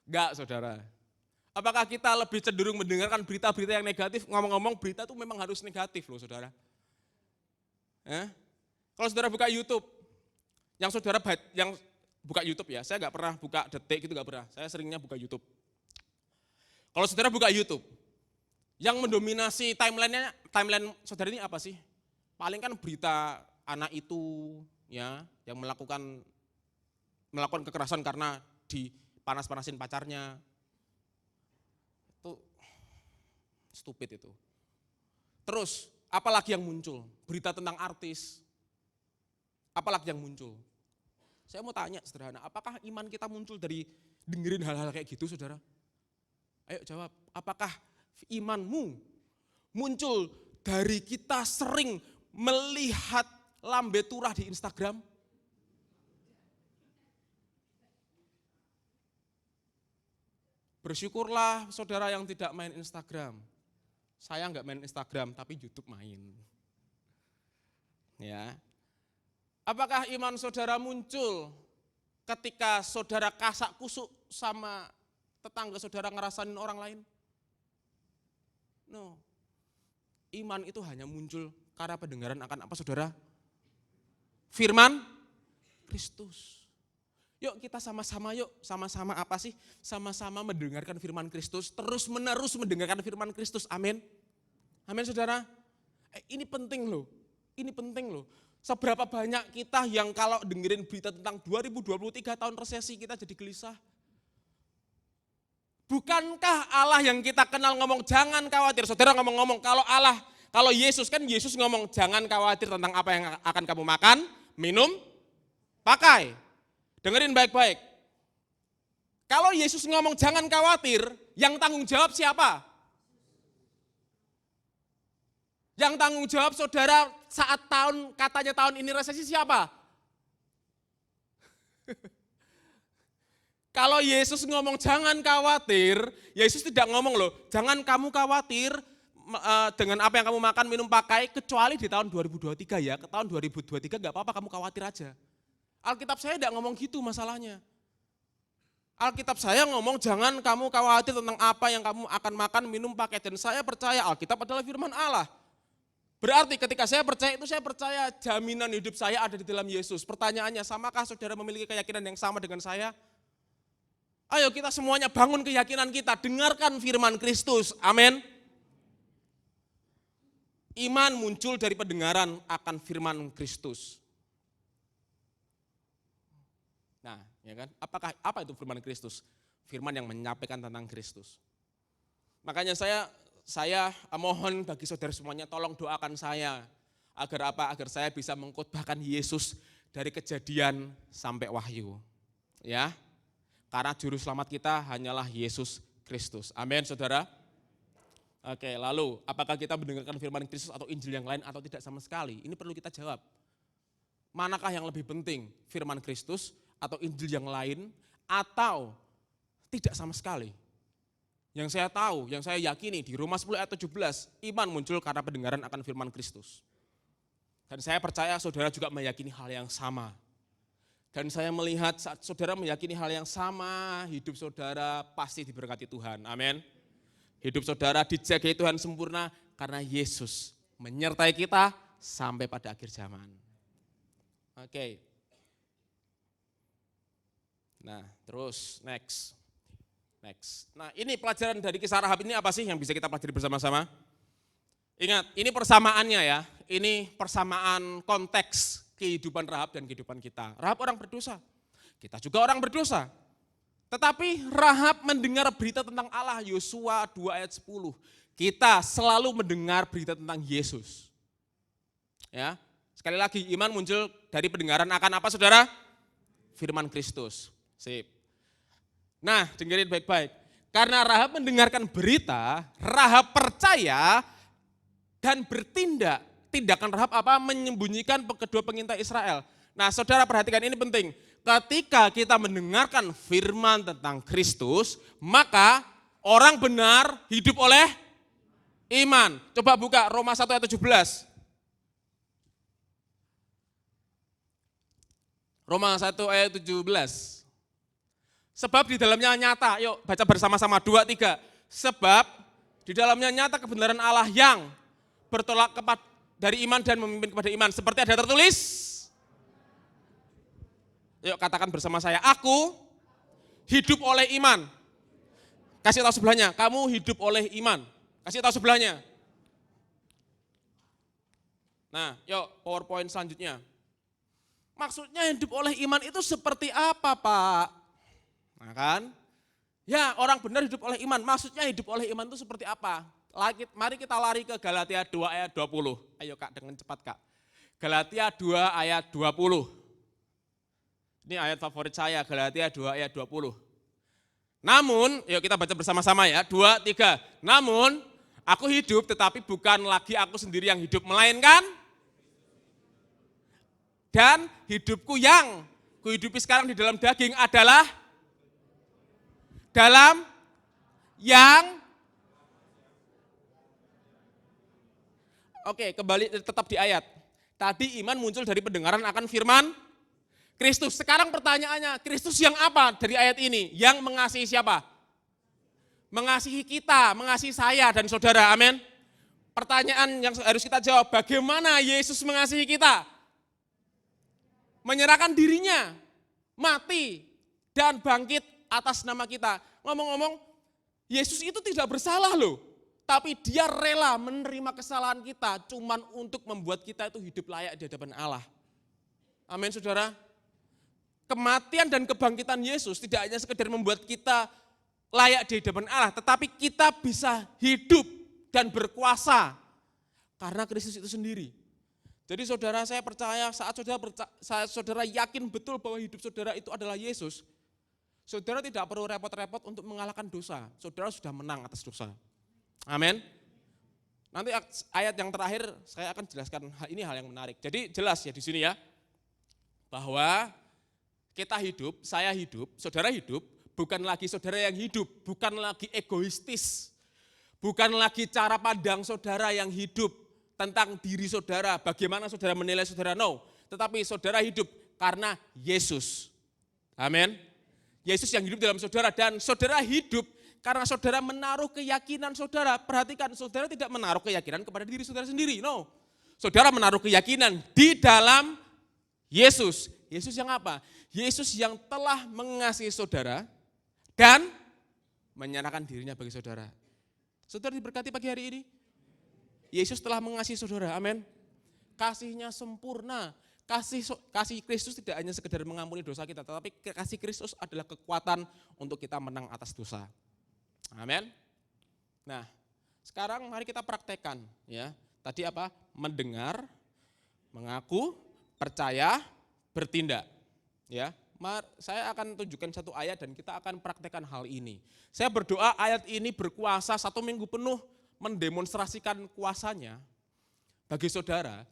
Enggak saudara. Apakah kita lebih cenderung mendengarkan berita-berita yang negatif? Ngomong-ngomong berita itu memang harus negatif loh saudara. Kalau saudara buka YouTube, yang buka YouTube ya, saya enggak pernah buka Detik gitu, enggak pernah. Saya seringnya buka YouTube. Kalau saudara buka YouTube, yang mendominasi timeline saudara ini apa sih? Paling kan berita anak itu ya yang melakukan kekerasan karena dipanas-panasin pacarnya. Itu stupid itu. Terus apalagi yang muncul? Berita tentang artis. Apalagi yang muncul? Saya mau tanya sederhana, apakah iman kita muncul dari dengerin hal-hal kayak gitu saudara? Ayo jawab, apakah imanmu muncul dari kita sering melihat lambe turah di Instagram? Bersyukurlah saudara yang tidak main Instagram. Saya enggak main Instagram tapi YouTube main. Ya. Apakah iman saudara muncul ketika saudara kasak kusuk sama tetangga saudara ngerasain orang lain? No, iman itu hanya muncul karena pendengaran akan apa saudara? Firman Kristus. Yuk kita sama-sama apa sih? Sama-sama mendengarkan firman Kristus, terus menerus mendengarkan firman Kristus, amin. Amin saudara. Ini penting loh, Seberapa banyak kita yang kalau dengerin berita tentang 2023 tahun resesi kita jadi gelisah. Bukankah Allah yang kita kenal ngomong jangan khawatir, saudara ngomong-ngomong kalau Yesus ngomong jangan khawatir tentang apa yang akan kamu makan, minum, pakai. Dengerin baik-baik. Kalau Yesus ngomong jangan khawatir, yang tanggung jawab siapa? Yang tanggung jawab saudara saat katanya tahun ini resesi siapa? Kalau Yesus ngomong jangan khawatir, Yesus tidak ngomong loh, jangan kamu khawatir dengan apa yang kamu makan, minum, pakai, kecuali di tahun 2023 ya, ke tahun 2023 gak apa-apa kamu khawatir aja. Alkitab saya tidak ngomong gitu masalahnya. Alkitab saya ngomong jangan kamu khawatir tentang apa yang kamu akan makan, minum, pakai. Dan saya percaya Alkitab adalah firman Allah. Berarti ketika saya percaya itu saya percaya jaminan hidup saya ada di dalam Yesus. Pertanyaannya, samakah saudara memiliki keyakinan yang sama dengan saya? Ayo kita semuanya bangun keyakinan kita, dengarkan firman Kristus, amin. Iman muncul dari pendengaran akan firman Kristus. Nah, ya kan? Apa itu firman Kristus? Firman yang menyampaikan tentang Kristus. Makanya saya mohon bagi saudara semuanya tolong doakan saya agar apa? Agar saya bisa mengkhotbahkan Yesus dari Kejadian sampai Wahyu. Ya. Karena juru selamat kita hanyalah Yesus Kristus. Amin, saudara. Oke, lalu apakah kita mendengarkan firman Kristus atau Injil yang lain atau tidak sama sekali? Ini perlu kita jawab. Manakah yang lebih penting? Firman Kristus atau Injil yang lain atau tidak sama sekali? Yang saya tahu, yang saya yakini di Roma 10 ayat 17, iman muncul karena pendengaran akan firman Kristus. Dan saya percaya saudara juga meyakini hal yang sama. Dan saya melihat saat saudara meyakini hal yang sama, hidup saudara pasti diberkati Tuhan. Amin. Hidup saudara dijagai Tuhan sempurna karena Yesus menyertai kita sampai pada akhir zaman. Oke. Nah, terus next. Nah, ini pelajaran dari kisah Rahab ini apa sih yang bisa kita pelajari bersama-sama? Ingat, ini persamaannya ya. Ini persamaan konteks kehidupan Rahab dan kehidupan kita. Rahab orang berdosa, kita juga orang berdosa. Tetapi Rahab mendengar berita tentang Allah, Yosua 2 ayat 10. Kita selalu mendengar berita tentang Yesus. Ya, sekali lagi iman muncul dari pendengaran akan apa saudara? Firman Kristus. Sip. Nah, dengerin baik-baik. Karena Rahab mendengarkan berita, Rahab percaya dan bertindak. Tindakan Rahab apa? Menyembunyikan kedua pengintai Israel. Nah, saudara perhatikan ini penting. Ketika kita mendengarkan firman tentang Kristus, maka orang benar hidup oleh iman. Coba buka Roma 1 ayat 17. Roma 1 ayat 17. Sebab di dalamnya nyata, yuk baca bersama-sama 2, 3. Sebab di dalamnya nyata kebenaran Allah yang bertolak dari iman dan memimpin kepada iman. Seperti ada tertulis. Yuk katakan bersama saya, aku hidup oleh iman. Kasih tahu sebelahnya, kamu hidup oleh iman. Kasih tahu sebelahnya. Nah, yuk PowerPoint selanjutnya. Maksudnya hidup oleh iman itu seperti apa, Pak? Nah kan? Ya, orang benar hidup oleh iman. Maksudnya hidup oleh iman itu seperti apa? Mari kita lari ke Galatia 2 ayat 20. Ayo Kak, dengan cepat Kak. Galatia 2 ayat 20. Ini ayat favorit saya, Galatia 2 ayat 20. Namun, yuk kita baca bersama-sama ya, 2, 3. Namun, aku hidup tetapi bukan lagi aku sendiri yang hidup, melainkan dan hidupku yang kuhidupi sekarang di dalam daging adalah dalam yang Oke, kembali tetap di ayat. Tadi iman muncul dari pendengaran akan firman Kristus. Sekarang pertanyaannya, Kristus yang apa dari ayat ini? Yang mengasihi siapa? Mengasihi kita, mengasihi saya dan saudara, amin. Pertanyaan yang harus kita jawab, bagaimana Yesus mengasihi kita? Menyerahkan dirinya, mati, dan bangkit atas nama kita. Ngomong-ngomong, Yesus itu tidak bersalah loh. Tapi dia rela menerima kesalahan kita cuman untuk membuat kita itu hidup layak di hadapan Allah. Amin saudara. Kematian dan kebangkitan Yesus tidak hanya sekedar membuat kita layak di hadapan Allah, tetapi kita bisa hidup dan berkuasa karena Kristus itu sendiri. Jadi saudara, saya percaya saat saudara yakin betul bahwa hidup saudara itu adalah Yesus, saudara tidak perlu repot-repot untuk mengalahkan dosa. Saudara sudah menang atas dosa. Amin. Nanti ayat yang terakhir saya akan jelaskan ini hal yang menarik. Jadi jelas ya di sini ya, bahwa kita hidup, saya hidup, saudara hidup, bukan lagi saudara yang hidup, bukan lagi egoistis, bukan lagi cara pandang saudara yang hidup tentang diri saudara, bagaimana saudara menilai saudara, no. Tetapi saudara hidup karena Yesus. Amin. Yesus yang hidup dalam saudara, dan saudara hidup karena saudara menaruh keyakinan saudara. Perhatikan, saudara tidak menaruh keyakinan kepada diri saudara sendiri, no. Saudara menaruh keyakinan di dalam Yesus. Yesus yang apa? Yesus yang telah mengasihi saudara dan menyerahkan dirinya bagi saudara. Saudara diberkati pagi hari ini. Yesus telah mengasihi saudara, amin. Kasihnya sempurna. Kasih Kristus tidak hanya sekedar mengampuni dosa kita, tetapi kasih Kristus adalah kekuatan untuk kita menang atas dosa. Amin. Nah, sekarang mari kita praktekkan ya. Tadi apa? Mendengar, mengaku, percaya, bertindak. Ya. Saya akan tunjukkan satu ayat dan kita akan praktekkan hal ini. Saya berdoa ayat ini berkuasa 1 minggu penuh mendemonstrasikan kuasanya bagi saudara,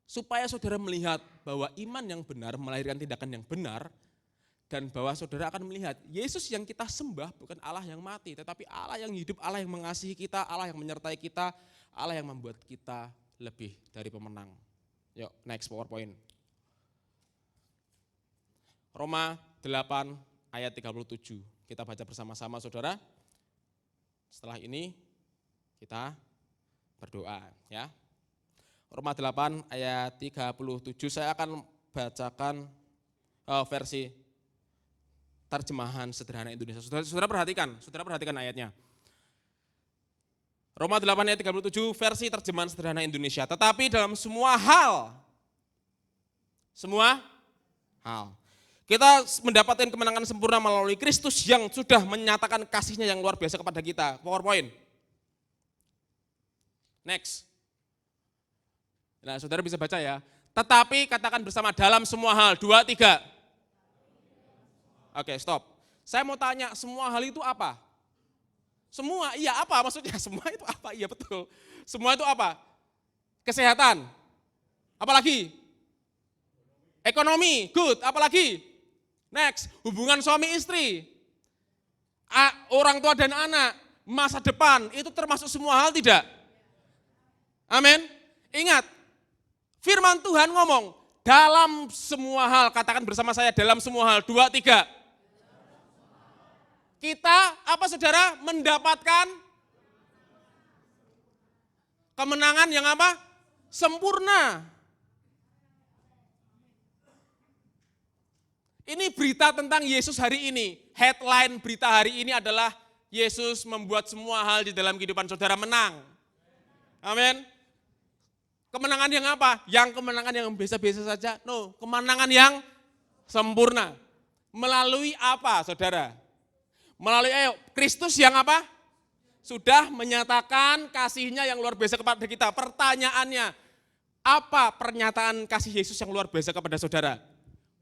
supaya saudara melihat bahwa iman yang benar melahirkan tindakan yang benar, dan bahwa saudara akan melihat Yesus yang kita sembah bukan Allah yang mati, tetapi Allah yang hidup, Allah yang mengasihi kita, Allah yang menyertai kita, Allah yang membuat kita lebih dari pemenang. Yuk, next PowerPoint. Roma 8 ayat 37. Kita baca bersama-sama saudara. Setelah ini kita berdoa ya. Roma 8 ayat 37, saya akan bacakan versi terjemahan sederhana Indonesia. Saudara perhatikan ayatnya. Roma 8 ayat 37 versi terjemahan sederhana Indonesia. Tetapi dalam semua hal, kita mendapatkan kemenangan sempurna melalui Kristus yang sudah menyatakan kasih-Nya yang luar biasa kepada kita. PowerPoint. Next. Nah, saudara bisa baca ya. Tetapi katakan bersama dalam semua hal. 2, 3. Oke, stop. Saya mau tanya, semua hal itu apa? Semua, iya apa maksudnya? Semua itu apa? Iya betul. Semua itu apa? Kesehatan. Apalagi? Ekonomi, good. Apalagi? Next, hubungan suami istri. Orang tua dan anak, masa depan, itu termasuk semua hal tidak? Amin. Ingat, firman Tuhan ngomong, dalam semua hal, katakan bersama saya, dalam semua hal, 2, 3. Kita, apa saudara, mendapatkan kemenangan yang apa? Sempurna. Ini berita tentang Yesus hari ini. Headline berita hari ini adalah Yesus membuat semua hal di dalam kehidupan saudara menang. Amin. Kemenangan yang apa? Yang kemenangan yang biasa-biasa saja? No, kemenangan yang sempurna. Melalui apa saudara? Melalui Kristus yang apa? Sudah menyatakan kasih-Nya yang luar biasa kepada kita. Pertanyaannya, apa pernyataan kasih Yesus yang luar biasa kepada saudara?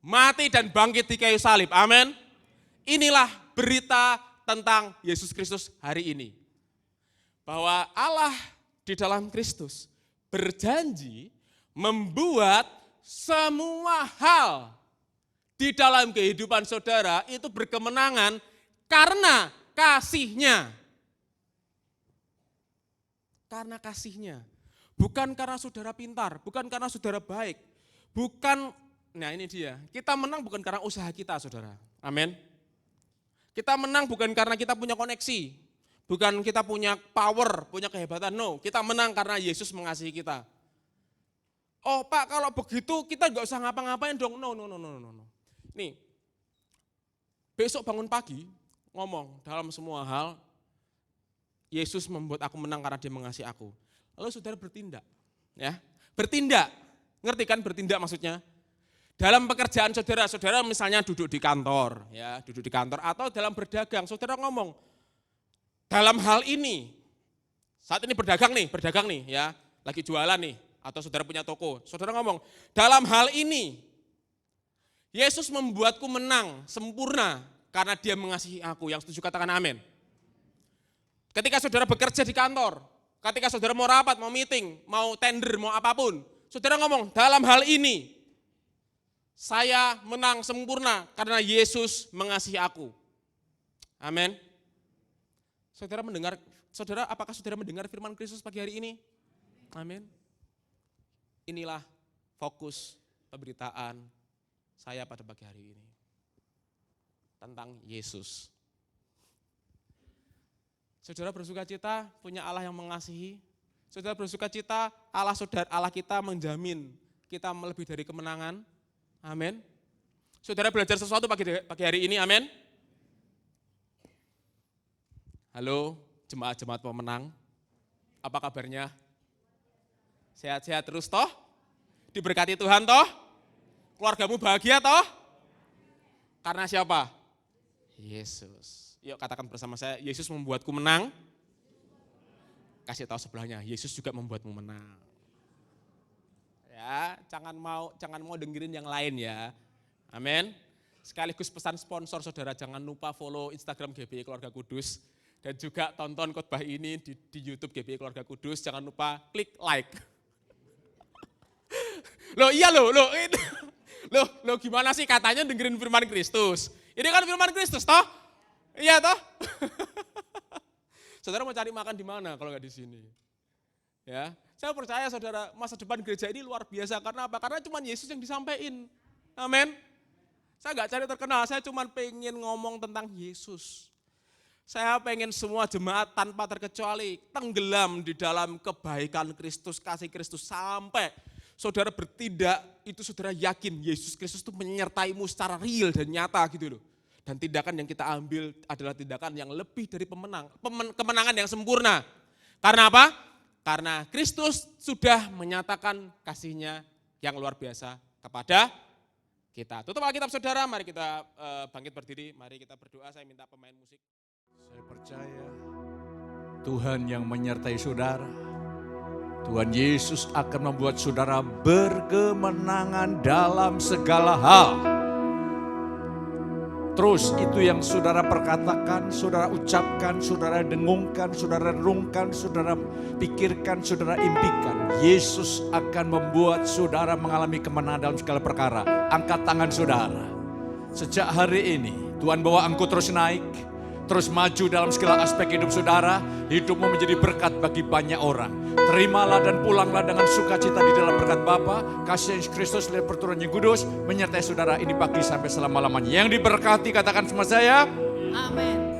Mati dan bangkit di kayu salib. Amin. Inilah berita tentang Yesus Kristus hari ini. Bahwa Allah di dalam Kristus berjanji membuat semua hal di dalam kehidupan saudara itu berkemenangan karena kasih-Nya. Karena kasih-Nya. Bukan karena saudara pintar, bukan karena saudara baik. Bukan, nah ini dia, kita menang bukan karena usaha kita saudara. Amin. Kita menang bukan karena kita punya koneksi. Bukan kita punya power, punya kehebatan, no. Kita menang karena Yesus mengasihi kita. Oh Pak, kalau begitu kita nggak usah ngapa-ngapain dong. No. Nih, besok bangun pagi, ngomong dalam semua hal, Yesus membuat aku menang karena dia mengasihi aku. Lalu saudara bertindak, ya, bertindak, ngerti kan bertindak maksudnya? Dalam pekerjaan saudara, saudara misalnya duduk di kantor, ya, duduk di kantor atau dalam berdagang, saudara ngomong, dalam hal ini, saat ini berdagang nih, ya, lagi jualan nih, atau saudara punya toko, saudara ngomong, dalam hal ini, Yesus membuatku menang, sempurna, karena dia mengasihi aku. Yang setuju katakan amin. Ketika saudara bekerja di kantor, ketika saudara mau rapat, mau meeting, mau tender, mau apapun, saudara ngomong, dalam hal ini, saya menang sempurna karena Yesus mengasihi aku. Amin. Apakah saudara mendengar firman Kristus pagi hari ini? Amin. Inilah fokus pemberitaan saya pada pagi hari ini. Tentang Yesus. Saudara bersuka cita punya Allah yang mengasihi. Saudara bersuka cita Allah kita menjamin kita lebih dari kemenangan. Amin. Saudara belajar sesuatu pagi hari ini, amin. Halo, jemaat-jemaat pemenang. Apa kabarnya? Sehat-sehat terus toh? Diberkati Tuhan toh? Keluargamu bahagia toh? Karena siapa? Yesus. Yuk katakan bersama saya, Yesus membuatku menang. Kasih tahu sebelahnya, Yesus juga membuatmu menang. Ya, jangan mau dengerin yang lain ya. Amin. Sekaligus pesan sponsor saudara, jangan lupa follow Instagram GBI Keluarga Kudus dan juga tonton khotbah ini di YouTube GBI Keluarga Kudus. Jangan lupa klik like. Loh gimana sih katanya dengerin firman Kristus? Ini kan firman Kristus toh? Iya toh? Saudara mau cari makan di mana kalau nggak di sini? Ya, saya percaya saudara masa depan gereja ini luar biasa. Karena apa? Karena cuma Yesus yang disampaikan. Amin. Saya nggak cari terkenal, saya cuma pengen ngomong tentang Yesus. Saya pengen semua jemaat tanpa terkecuali tenggelam di dalam kebaikan Kristus, kasih Kristus sampai saudara bertindak itu saudara yakin Yesus Kristus itu menyertaimu secara real dan nyata gitu loh. Dan tindakan yang kita ambil adalah tindakan yang lebih dari kemenangan yang sempurna. Karena apa? Karena Kristus sudah menyatakan kasih-Nya yang luar biasa kepada kita. Tutup Alkitab saudara, mari kita bangkit berdiri, mari kita berdoa, saya minta pemain musik. Saya percaya Tuhan yang menyertai saudara. Tuhan Yesus akan membuat saudara berkemenangan dalam segala hal. Terus itu yang saudara perkatakan, saudara ucapkan, saudara dengungkan, saudara renungkan, saudara pikirkan, saudara impikan. Yesus akan membuat saudara mengalami kemenangan dalam segala perkara. Angkat tangan saudara. Sejak hari ini Tuhan bawa engkau terus naik, terus maju dalam segala aspek hidup saudara. Hidupmu menjadi berkat bagi banyak orang. Terimalah dan pulanglah dengan sukacita di dalam berkat Bapa, kasih Yesus Kristus dan perturunannya yang kudus menyertai saudara ini pagi sampai selama-lamanya. Yang diberkati katakan sama saya. Amin.